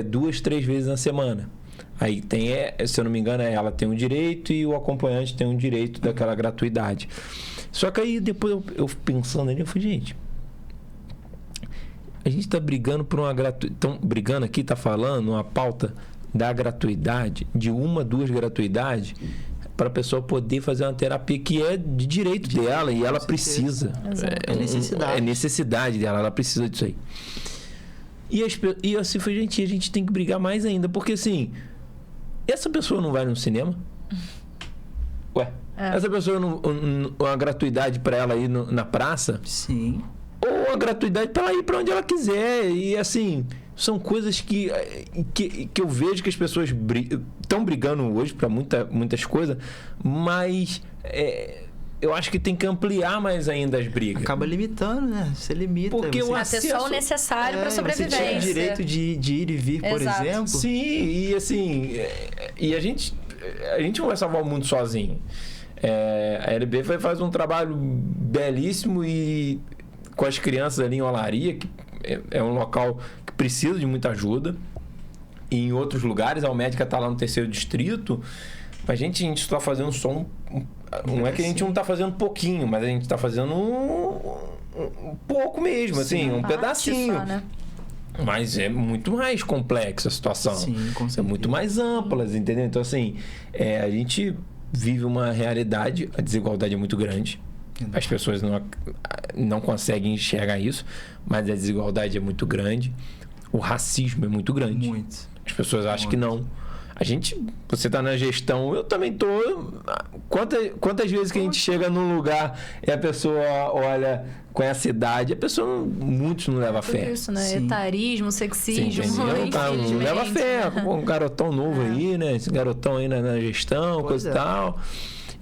2, 3 vezes na semana. Aí tem, se eu não me engano, ela tem um direito e o acompanhante tem um direito daquela gratuidade. Só que aí depois eu pensando ali, eu falei, gente, a gente está brigando por uma gratuidade. Estão brigando aqui, está falando uma pauta da gratuidade, de 1, 2 gratuidades, para a pessoa poder fazer uma terapia que é de direito dela e ela precisa. É necessidade. É necessidade dela, ela precisa disso aí. E assim foi, gente, a gente tem que brigar mais ainda, porque assim, essa pessoa não vai no cinema? Essa pessoa uma gratuidade para ela ir na praça? Sim. Ou a gratuidade para ela ir para onde ela quiser. E assim, são coisas que eu vejo que as pessoas estão brigando hoje para muitas coisas, mas eu acho que tem que ampliar mais ainda as brigas. Acaba limitando, né? Você limita. Porque o acesso é só o necessário para sobrevivência. Você tem o direito de ir e vir, por exemplo. Sim, e assim, a gente não vai salvar o mundo sozinho. A LB faz um trabalho belíssimo e com as crianças ali em Olaria, que é um local que precisa de muita ajuda. em outros lugares, a Almédica está lá no 3º distrito, a gente está fazendo só não é que a gente não está fazendo pouquinho, mas a gente está fazendo um pouco mesmo, assim, um pedacinho. Só, né? Mas é muito mais complexa a situação. Sim, com certeza. É muito mais ampla, entendeu? Então, assim, a gente vive uma realidade, a desigualdade é muito grande. As pessoas não conseguem enxergar isso, mas a desigualdade é muito grande. O racismo é muito grande. Muito. As pessoas acham que não. Você está na gestão, eu também tô. Quantas vezes que a gente chega num lugar e a pessoa olha com essa idade, muitos não levam fé. Isso, né? Sim. Etarismo, sexismo, não leva fé. Um garotão novo aí, né? Esse garotão aí na gestão, coisa e tal.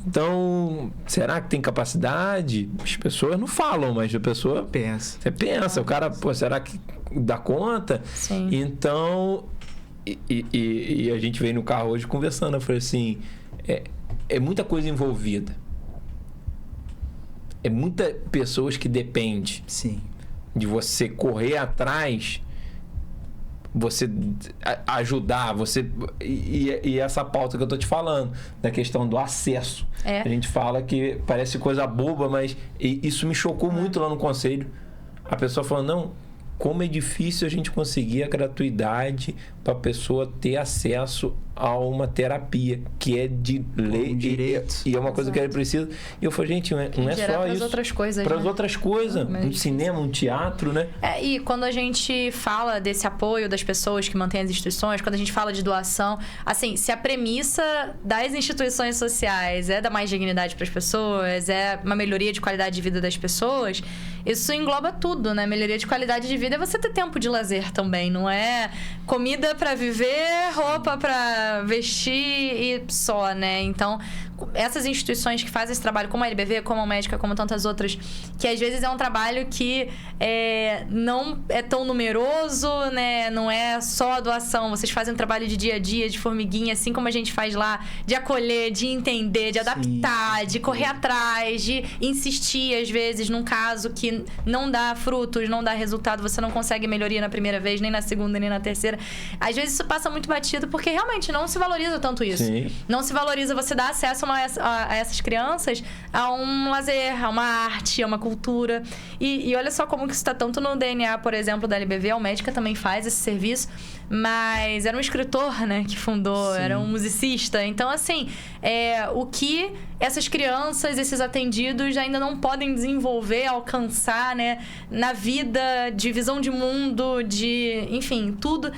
Então, será que tem capacidade? As pessoas não falam, mas a pessoa pensa. Você pensa, o cara, será que dá conta? Sim. Então, e a gente veio no carro hoje conversando, eu falei assim, é muita coisa envolvida. É muitas pessoas que dependem. Sim. De você correr atrás, você ajudar, e essa pauta que eu tô te falando, da questão do acesso. A gente fala que parece coisa boba, mas isso me chocou muito lá no conselho. A pessoa falando, não, como é difícil a gente conseguir a gratuidade para a pessoa ter acesso a uma terapia, que é de lei e é uma coisa que ela precisa. E eu falei, gente, não é só isso. Outras coisas, para as outras coisas. Um cinema, um teatro, né? E quando a gente fala desse apoio das pessoas que mantêm as instituições, quando a gente fala de doação, assim, se a premissa das instituições sociais é dar mais dignidade para as pessoas, é uma melhoria de qualidade de vida das pessoas, isso engloba tudo, né? Melhoria de qualidade de vida é você ter tempo de lazer também, não é comida para viver, roupa para vestir e só, né? Então, essas instituições que fazem esse trabalho, como a LBV, como a Almédica, como tantas outras, que às vezes é um trabalho que não é tão numeroso, né? Não é só a doação. Vocês fazem um trabalho de dia a dia, de formiguinha, assim como a gente faz lá, de acolher, de entender, de adaptar, de correr atrás, de insistir, às vezes, num caso que não dá frutos, não dá resultado, você não consegue melhoria na primeira vez, nem na segunda, nem na terceira. Às vezes isso passa muito batido, porque realmente não se valoriza tanto isso. Sim. Não se valoriza você dar acesso a essas crianças a um lazer, a uma arte, a uma cultura. E olha só como que isso está tanto no DNA, por exemplo, da LBV. A Almédica também faz esse serviço, mas era um escritor, né, que fundou, era um musicista. Então, assim, o que essas crianças, esses atendidos ainda não podem desenvolver, alcançar, né, na vida, de visão de mundo, de, enfim, tudo...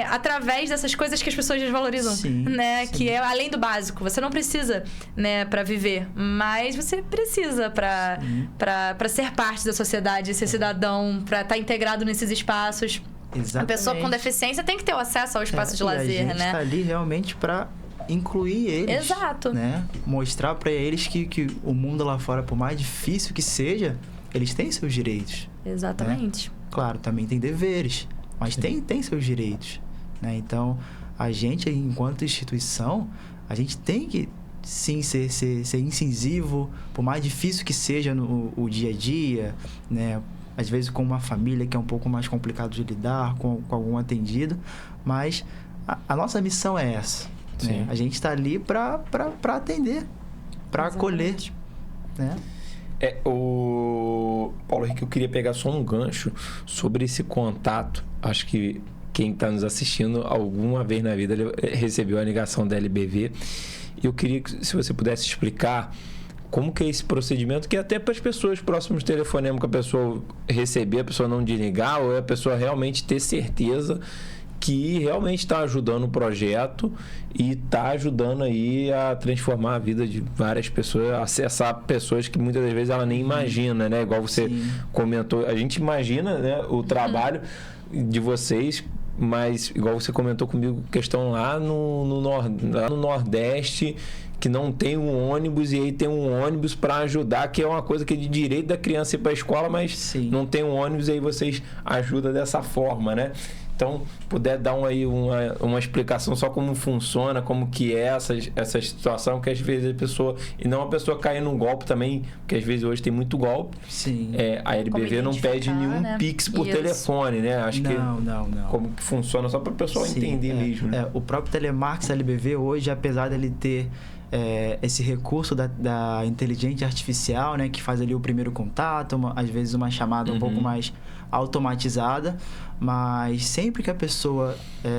através dessas coisas que as pessoas desvalorizam, né? Sim. Que é além do básico. Você não precisa, né, para viver, mas você precisa para ser parte da sociedade, ser cidadão, para estar integrado nesses espaços. Exatamente. A pessoa com deficiência tem que ter o acesso ao espaço de lazer, né? A gente tá ali realmente para incluir eles. Exato. Né? Mostrar para eles que o mundo lá fora, por mais difícil que seja, eles têm seus direitos. Exatamente. Né? Claro, também tem deveres, mas tem seus direitos, né? Então, a gente, enquanto instituição, a gente tem que, sim, ser incisivo, por mais difícil que seja o dia a dia, né? Às vezes com uma família que é um pouco mais complicado de lidar, com algum atendido, mas a nossa missão é essa, né? A gente está ali para atender, para acolher, né? O Paulo Henrique, eu queria pegar só um gancho sobre esse contato. Acho que quem está nos assistindo alguma vez na vida recebeu a ligação da LBV. E eu queria que, se você pudesse explicar como que é esse procedimento, que até para as pessoas próximas do telefonema que a pessoa receber, a pessoa não desligar, ou a pessoa realmente ter certeza que realmente está ajudando o projeto e está ajudando aí a transformar a vida de várias pessoas, acessar pessoas que muitas das vezes ela nem imagina, né? Igual você comentou, a gente imagina, né, o trabalho de vocês, mas igual você comentou comigo, questão lá no Nordeste, que não tem um ônibus, e aí tem um ônibus para ajudar, que é uma coisa que é de direito da criança ir para a escola, mas não tem um ônibus, e aí vocês ajudam dessa forma, né? Então, puder dar uma explicação só como funciona, como que é essa situação, que às vezes a pessoa... E não a pessoa cair num golpe também, porque às vezes hoje tem muito golpe. Sim. A LBV não pede nenhum Pix por telefone, né? Acho que não. Como que funciona, só para o pessoal entender mesmo. Né? O próprio Telemarketing LBV hoje, apesar dele ter esse recurso da inteligência artificial, né? Que faz ali o primeiro contato, às vezes uma chamada um pouco mais automatizada, mas sempre que a pessoa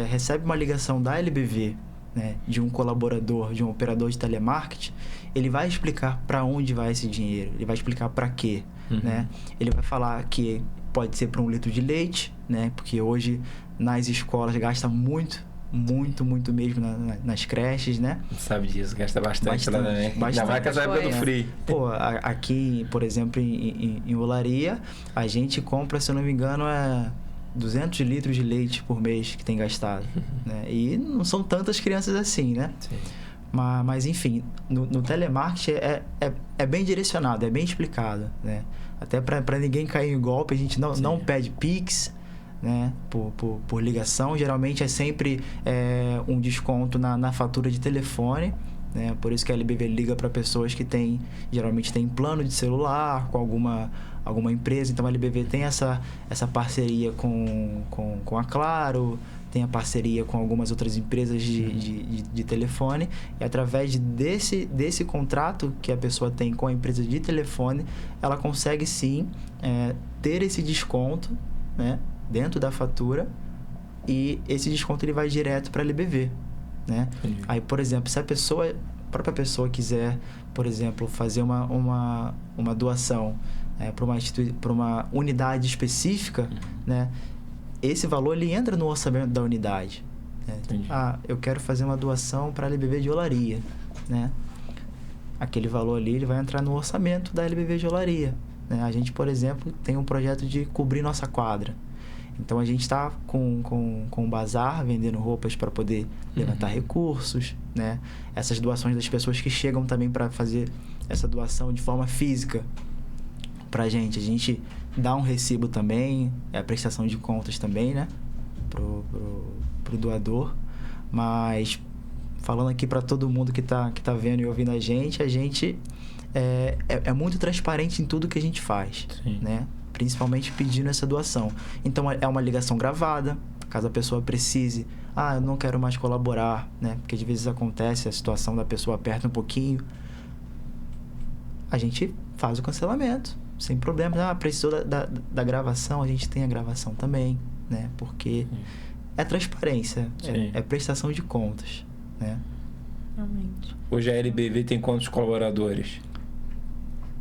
recebe uma ligação da LBV, né, de um colaborador, de um operador de telemarketing, ele vai explicar para onde vai esse dinheiro, ele vai explicar para quê, né? Ele vai falar que pode ser para um litro de leite, né? Porque hoje nas escolas gasta muito mesmo nas creches, né? Sabe disso, gasta bastante lá também. Ainda mais com essa época do frio. Pô, aqui, por exemplo, em Olaria, a gente compra, se eu não me engano, 200 litros de leite por mês que tem gastado, né? E não são tantas crianças assim, né? Sim. Mas enfim, no telemarketing é bem direcionado, é bem explicado, né? Até para ninguém cair em golpe, a gente não pede Pix, né? Por ligação. Geralmente é sempre um desconto na fatura de telefone, né? Por isso que a LBV liga para pessoas que geralmente tem plano de celular com alguma empresa. Então a LBV tem essa parceria com a Claro, tem a parceria com algumas outras empresas de telefone, e através desse contrato que a pessoa tem com a empresa de telefone, ela consegue sim ter esse desconto, né, dentro da fatura, e esse desconto ele vai direto para a LBV, né? Aí, por exemplo, se a própria pessoa quiser, por exemplo, fazer uma doação para uma unidade específica, né? Esse valor ele entra no orçamento da unidade. Né? Eu quero fazer uma doação para a LBV de Olaria, né? Aquele valor ali ele vai entrar no orçamento da LBV de Olaria, né? A gente, por exemplo, tem um projeto de cobrir nossa quadra. Então a gente está com um bazar, vendendo roupas para poder levantar recursos, né? Essas doações das pessoas que chegam também para fazer essa doação de forma física para a gente dá um recibo também, a prestação de contas também, né? Pro doador. Mas falando aqui para todo mundo que tá vendo e ouvindo a gente é muito transparente em tudo que a gente faz, né? Principalmente pedindo essa doação. Então é uma ligação gravada, caso a pessoa precise, eu não quero mais colaborar, né? Porque às vezes acontece, a situação da pessoa aperta um pouquinho, a gente faz o cancelamento sem problema. Precisou da gravação, a gente tem a gravação também, né? Porque é transparência, é prestação de contas, né? Realmente. Hoje a LBV tem quantos colaboradores?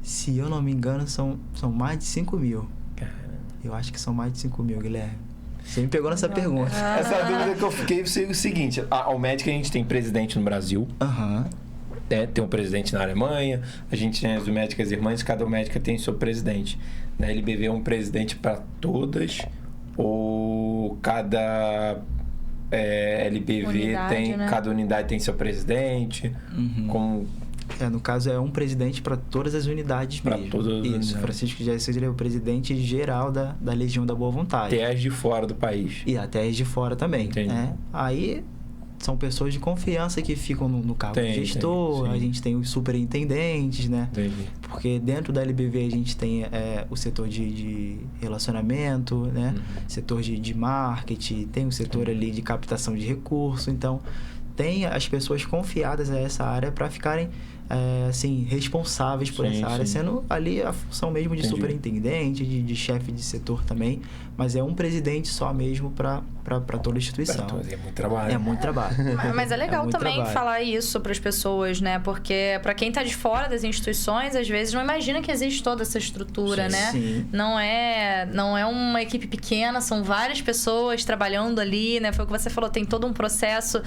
Se eu não me engano, são mais de 5 mil. Caramba. Eu acho que são mais de 5 mil, Guilherme. Você me pegou nessa pergunta. Essa dúvida que eu fiquei é o seguinte: a Almedic, a gente tem presidente no Brasil. Tem um presidente na Alemanha, a gente tem as médicas irmãs, cada médica tem seu presidente. Na LBV é um presidente para todas, ou cada LBV unidade, né? Cada unidade tem seu presidente? No caso, é um presidente para todas as unidades mesmo. Para todas as unidades. Francisco José César é o presidente geral da Legião da Boa Vontade. Até as de fora do país. E até as de fora também. Né? Aí são pessoas de confiança que ficam no cargo de gestor. A gente tem os superintendentes, né? Porque dentro da LBV a gente tem o setor de relacionamento, né? Setor de marketing, tem o setor ali de captação de recursos. Então, tem as pessoas confiadas a essa área para ficarem responsáveis por essa área, sendo ali a função mesmo de superintendente, de chefe de setor também, mas é um presidente só mesmo para toda a instituição. É muito trabalho. É muito trabalho. Mas é legal também falar isso para as pessoas, né? Porque para quem está de fora das instituições, às vezes não imagina que existe toda essa estrutura, né? Sim. Não é uma equipe pequena, são várias pessoas trabalhando ali, né? Foi o que você falou, tem todo um processo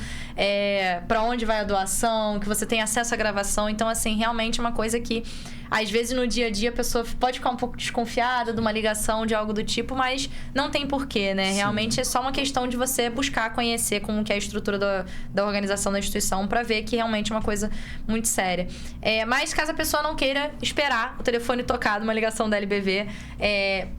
para onde vai a doação, que você tem acesso à gravação. Então, assim, realmente é uma coisa que, às vezes, no dia a dia, a pessoa pode ficar um pouco desconfiada de uma ligação, de algo do tipo, mas não tem porquê, né? Sim. Realmente é só uma questão de você buscar conhecer como que é a estrutura da organização da instituição para ver que realmente é uma coisa muito séria. Mas caso a pessoa não queira esperar o telefone tocar de uma ligação da LBV,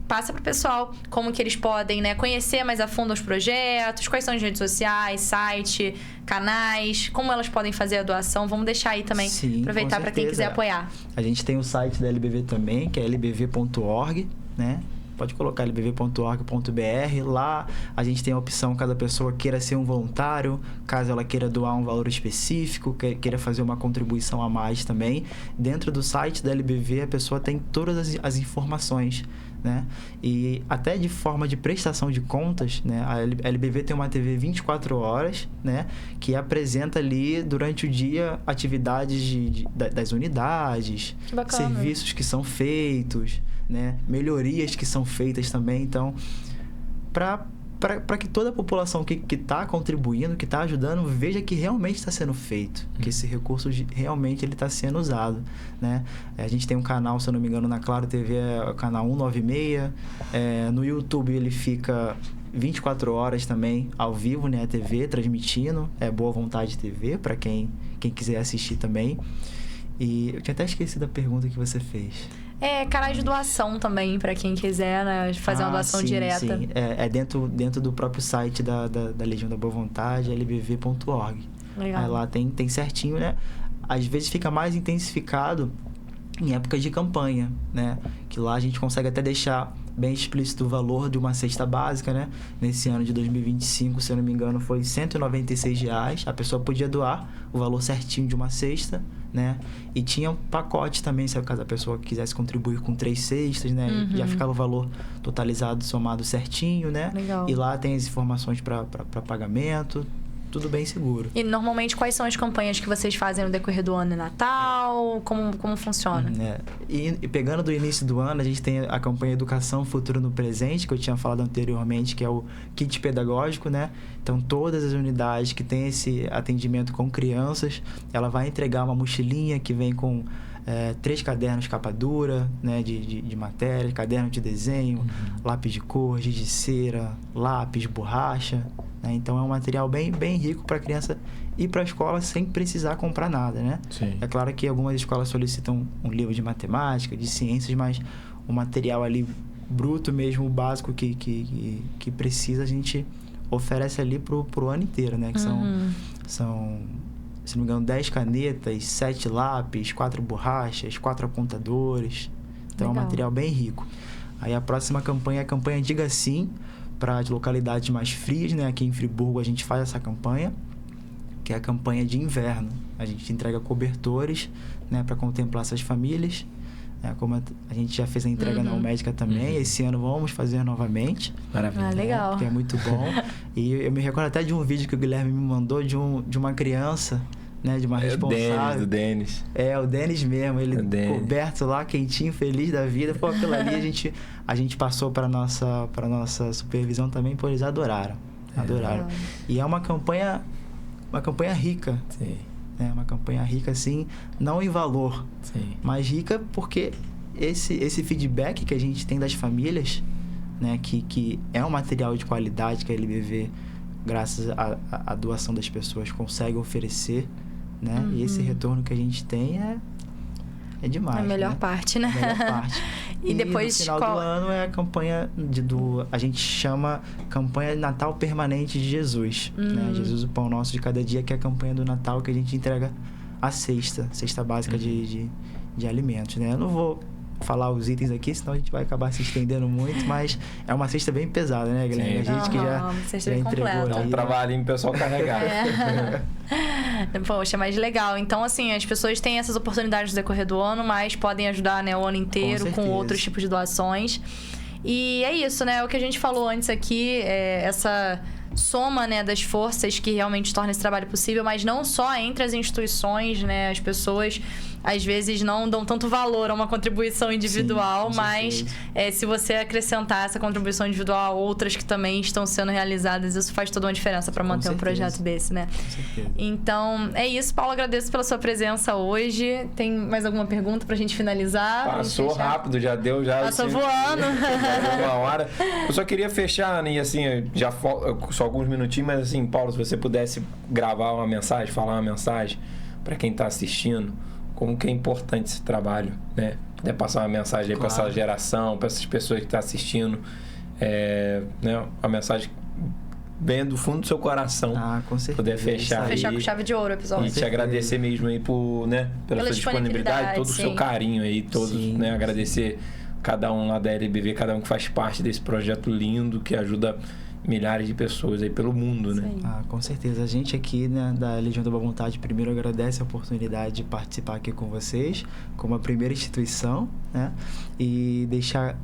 passa pro pessoal como que eles podem, né, conhecer mais a fundo os projetos, quais são as redes sociais, site, canais, como elas podem fazer a doação. Vamos deixar aí também, Sim, aproveitar para quem quiser apoiar. A gente tem o site da LBV também, que é lbv.org, né? Pode colocar lbv.org.br. Lá a gente tem a opção, caso a pessoa queira ser um voluntário, caso ela queira doar um valor específico, queira fazer uma contribuição a mais também. Dentro do site da LBV, a pessoa tem todas as informações, né? E até de forma de prestação de contas, né? A LBV tem uma TV 24 horas, né? Que apresenta ali durante o dia atividades das unidades, serviços que são feitos, né? Melhorias que são feitas também. Então, para que toda a população que está contribuindo, que está ajudando, veja que realmente está sendo feito, que esse recurso realmente está sendo usado, né? A gente tem um canal, se eu não me engano, na Claro TV, é o canal 196. No YouTube ele fica 24 horas também, ao vivo, né? A TV transmitindo. Boa Vontade TV, para quem quiser assistir também. E eu tinha até esquecido a pergunta que você fez. Canais de doação também, para quem quiser, né, fazer uma doação direta. Sim. Dentro do próprio site da Legião da Boa Vontade, lbv.org. Legal. Aí lá tem certinho, né? Às vezes fica mais intensificado em épocas de campanha, né? Que lá a gente consegue até deixar bem explícito o valor de uma cesta básica, né? Nesse ano de 2025, se eu não me engano, foi R$ 196. A pessoa podia doar o valor certinho de uma cesta, né? E tinha um pacote também, se caso a pessoa quisesse contribuir com 3 cestas, né? Uhum. Já ficava o valor totalizado, somado certinho, né? Legal. E lá tem as informações para pagamento, tudo bem seguro. E normalmente quais são as campanhas que vocês fazem no decorrer do ano e Natal? Como funciona? E pegando do início do ano, a gente tem a campanha Educação Futuro no Presente, que eu tinha falado anteriormente, que é o kit pedagógico, né? Então, todas as unidades que têm esse atendimento com crianças, ela vai entregar uma mochilinha que vem com 3 cadernos capa dura, né, de matéria, caderno de desenho, lápis de cor, giz de cera, lápis, borracha, né? Então é um material bem rico para a criança ir para a escola sem precisar comprar nada, né? Sim. É claro que algumas escolas solicitam um livro de matemática, de ciências, mas o material ali bruto mesmo, o básico que precisa, a gente oferece ali pro ano inteiro, né? Que são, se não me engano, 10 canetas, 7 lápis, 4 borrachas, 4 apontadores. Então, Legal. é um material bem rico. Aí a próxima campanha é a campanha Diga Sim, para as localidades mais frias, né? Aqui em Friburgo a gente faz essa campanha, que é a campanha de inverno. A gente entrega cobertores, né, para contemplar essas famílias. Como a gente já fez a entrega na Almédica também, esse ano vamos fazer novamente. Maravilha. Legal. Que é muito bom. E eu me recordo até de um vídeo que o Guilherme me mandou de uma criança, né, de uma responsável. O Denis. O Denis mesmo, ele coberto lá, quentinho, feliz da vida. Pô, aquilo ali a gente passou para nossa supervisão também, pô, eles adoraram. Adoraram. E é uma campanha rica. Sim. Uma campanha rica, assim, não em valor, sim, mas rica porque esse feedback que a gente tem das famílias, né, que é um material de qualidade que a LBV, graças à doação das pessoas, consegue oferecer, né? E esse retorno que a gente tem é demais. É a melhor, né? parte, né? A melhor parte. E depois, no final do ano é a campanha a gente chama Campanha de Natal Permanente de Jesus, né? Jesus, o Pão Nosso de Cada Dia, que é a campanha do Natal que a gente entrega a cesta básica de alimentos, né? Eu não vou falar os itens aqui, senão a gente vai acabar se estendendo muito, mas é uma cesta bem pesada, né, Guilherme? Sim. A gente que já entregou. Dá um trabalhinho pro pessoal carregar. Poxa, mas legal. Então, assim, as pessoas têm essas oportunidades no decorrer do ano, mas podem ajudar, né, o ano inteiro com outros tipos de doações. E é isso, né? O que a gente falou antes aqui, essa soma, né, das forças que realmente torna esse trabalho possível, mas não só entre as instituições, né? As pessoas, às vezes, não dão tanto valor a uma contribuição individual, sim, mas se você acrescentar essa contribuição individual a outras que também estão sendo realizadas, isso faz toda uma diferença para manter um projeto desse, né? Com certeza. Então, é isso, Paulo. Agradeço pela sua presença hoje. Tem mais alguma pergunta pra gente finalizar? Passou rápido, já deu. Passou voando. Uma hora. Eu só queria fechar, né? E assim, já só alguns minutinhos, mas assim, Paulo, se você pudesse gravar uma mensagem, falar uma mensagem para quem está assistindo, como que é importante esse trabalho, né? Puder passar uma mensagem aí para essa geração, para essas pessoas que estão assistindo, né? Uma mensagem bem do fundo do seu coração. Com certeza. Poder fechar com chave de ouro o episódio. E te agradecer mesmo aí pela sua disponibilidade, todo o seu carinho aí, todos, né? Agradecer cada um lá da LBV, cada um que faz parte desse projeto lindo que ajuda milhares de pessoas aí pelo mundo, né? Com certeza. A gente aqui, né, da Legião da Boa Vontade, primeiro agradece a oportunidade de participar aqui com vocês, como a primeira instituição, né? E deixar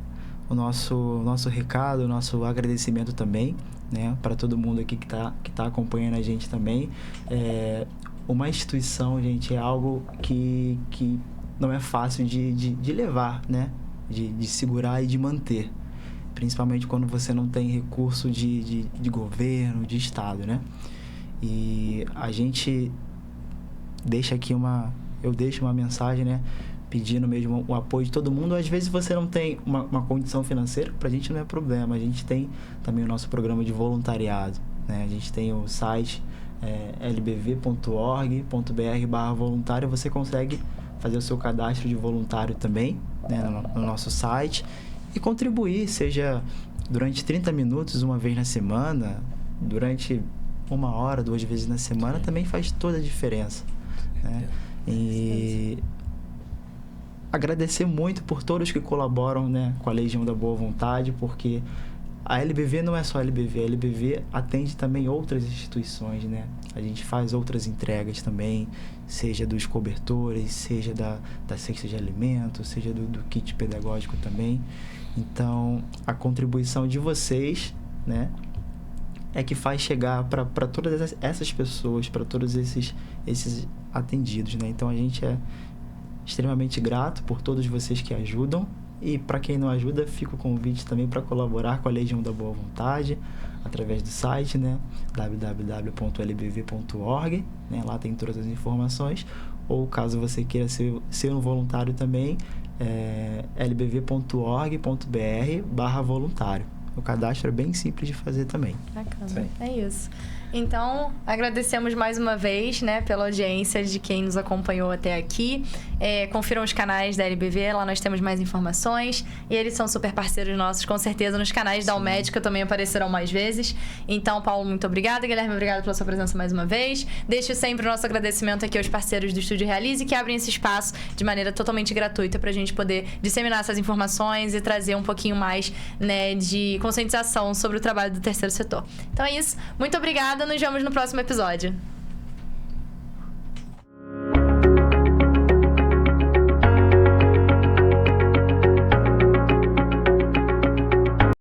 o nosso recado, o nosso agradecimento também, né, para todo mundo aqui que tá acompanhando a gente também. Uma instituição, gente, é algo que não é fácil de levar, né? De segurar e de manter. Principalmente quando você não tem recurso de governo, de Estado, né? E a gente deixa aqui eu deixo uma mensagem, né? Pedindo mesmo o apoio de todo mundo. Às vezes você não tem uma condição financeira, pra gente não é problema. A gente tem também o nosso programa de voluntariado, né? A gente tem o site lbv.org.br/voluntário. Você consegue fazer o seu cadastro de voluntário também, né? No nosso site. E contribuir, seja durante 30 minutos, uma vez na semana, durante 1 hora, 2 vezes na semana, também faz toda a diferença, né? E agradecer muito por todos que colaboram, né, com a Legião da Boa Vontade, porque a LBV não é só a LBV atende também outras instituições, né? A gente faz outras entregas também, seja dos cobertores, seja da cesta de alimentos, seja do kit pedagógico também. Então, a contribuição de vocês, né, é que faz chegar para todas essas pessoas, para todos esses atendidos, né? Então, a gente é extremamente grato por todos vocês que ajudam. E para quem não ajuda, fica o convite também para colaborar com a Legião da Boa Vontade, através do site, né, www.lbv.org, né, lá tem todas as informações. Ou caso você queira ser um voluntário também, lbv.org.br/voluntário. O cadastro é bem simples de fazer também. Bacana. Sim. É isso. Então, agradecemos mais uma vez, né, pela audiência de quem nos acompanhou até aqui. Confiram os canais da LBV, lá nós temos mais informações. E eles são super parceiros nossos, com certeza. Nos canais da Almédica também aparecerão mais vezes. Então, Paulo, muito obrigada. Guilherme, obrigado pela sua presença mais uma vez. Deixo sempre o nosso agradecimento aqui aos parceiros do Estúdio Realize, que abrem esse espaço de maneira totalmente gratuita para a gente poder disseminar essas informações e trazer um pouquinho mais, né, de conscientização sobre o trabalho do terceiro setor. Então é isso. Muito obrigada. Nos vemos no próximo episódio.